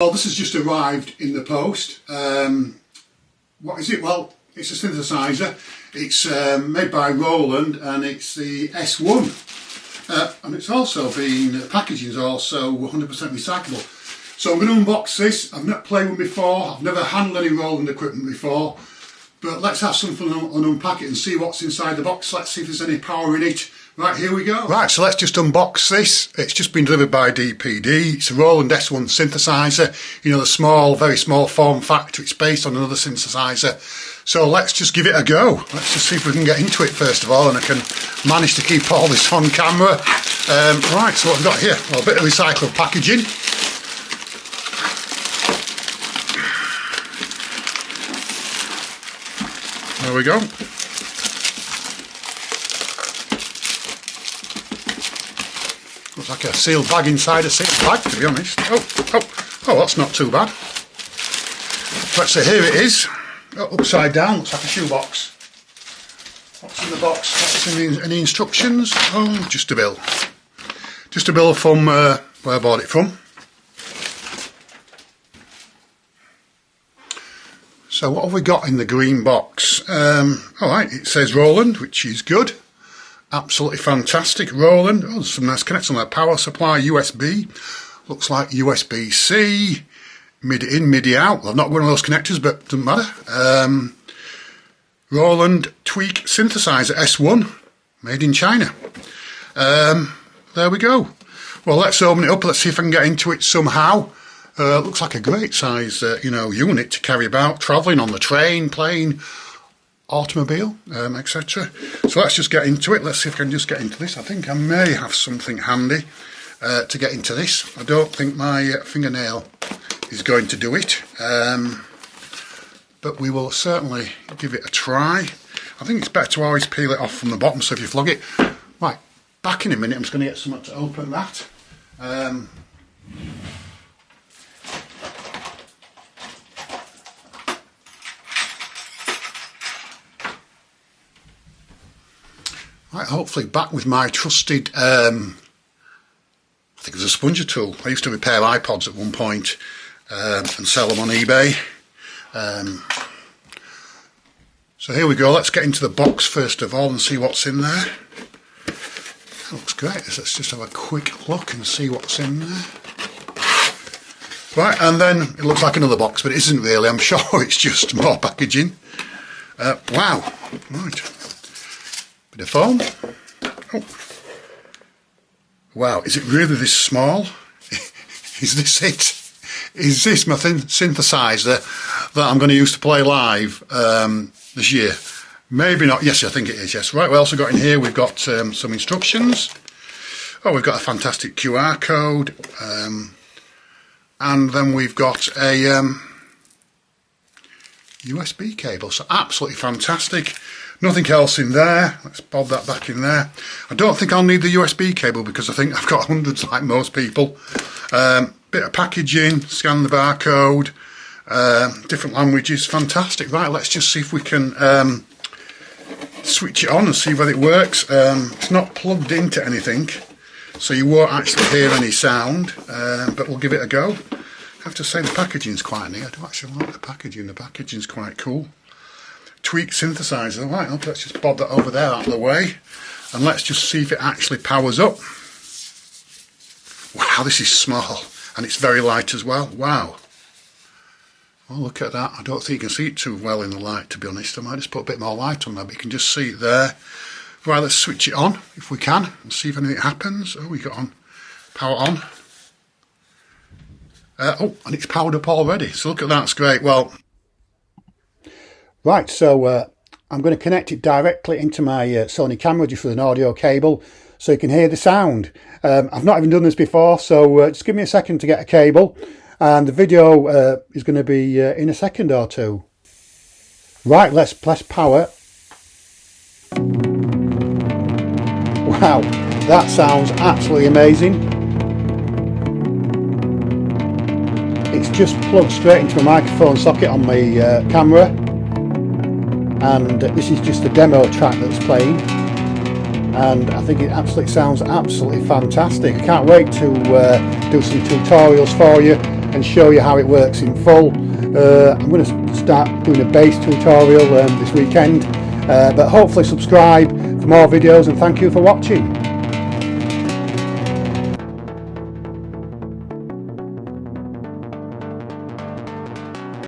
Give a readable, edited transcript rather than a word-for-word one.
Well, this has just arrived in the post. What is it? Well, it's a synthesizer. It's made by Roland and it's the S1. And it's also been, packaging is also 100% recyclable. So I'm going to unbox this. I've not played with before. I've never handled any Roland equipment before. But let's have some fun and unpack it and see what's inside the box. Let's see if there's any power in it. Right, here we go. Right, so let's just unbox this. It's just been delivered by DPD. It's a Roland S1 Synthersizer. You know, the small, very small form factor. It's based on another synthesizer. So let's just give it a go. Let's just see if we can get into it first of all, and I can manage to keep all this on camera. Right, so what I've got here, well, a bit of recycled packaging. There we go. Looks like a sealed bag inside a sealed bag, to be honest. Oh, that's not too bad. Let's see, here it is. Oh, upside down, looks like a shoebox. What's in the box? What's in the instructions? Oh, just a bill. Just a bill from where I bought it from. So what have we got in the green box? Alright, it says Roland, which is good. Absolutely fantastic, Roland. Oh, there's some nice connections on there. Power supply, USB. Looks like USB-C. MIDI in, MIDI out. Well, not one of those connectors, but doesn't matter. Roland Tweak Synthesizer S1, made in China. There we go. Well, let's open it up. Let's see if I can get into it somehow. Looks like a great size, unit to carry about, travelling on the train, plane, automobile, etc. So let's just get into it. Let's see if I can just get into this. I think I may have something handy to get into this. I don't think my fingernail is going to do it, but we will certainly give it a try. I think it's better to always peel it off from the bottom, so if you flog it. Right, back in a minute. I'm just going to get something to open that. Right, hopefully back with my trusted, I think it was a sponger tool. I used to repair iPods at one point and sell them on eBay. So here we go, let's get into the box first of all and see what's in there. That looks great. Let's just have a quick look and see what's in there. Right, and then it looks like another box, but it isn't really. I'm sure it's just more packaging. Wow, right. Bit of foam. Oh. Wow, is it really this small? Is this it? Is this my synthesizer that I'm going to use to play live this year? Maybe not. Yes, I think it is, yes. Right, we also got in here, we've got some instructions. Oh, we've got a fantastic QR code. And then we've got a USB cable. So absolutely fantastic. Nothing else in there. Let's bob that back in there. I don't think I'll need the USB cable because I think I've got hundreds like most people. Bit of packaging, scan the barcode, different languages, fantastic. Right, let's just see if we can switch it on and see whether it works. It's not plugged into anything, so you won't actually hear any sound, but we'll give it a go. I have to say the packaging's quite neat. I do actually like the packaging. The packaging's quite cool. Tweak synthesizer. Right, okay, let's just bob that over there out of the way, and let's just see if it actually powers up. Wow, this is small, and it's very light as well. Wow. Well, look at that. I don't think you can see it too well in the light, to be honest. I might just put a bit more light on there, but you can just see it there. Right, let's switch it on if we can and see if anything happens. Oh, we got on. Power on. Oh, and it's powered up already. So look at that. It's great. Well, right, so I'm going to connect it directly into my Sony camera just with an audio cable so you can hear the sound. I've not even done this before, so just give me a second to get a cable, and the video is going to be in a second or two. Right, let's press power. Wow, that sounds absolutely amazing. It's just plugged straight into a microphone socket on my camera. And this is just the demo track that's playing, and I think it absolutely sounds absolutely fantastic. I can't wait to do some tutorials for you and show you how it works in full. I'm going to start doing a bass tutorial this weekend, but hopefully subscribe for more videos, and thank you for watching.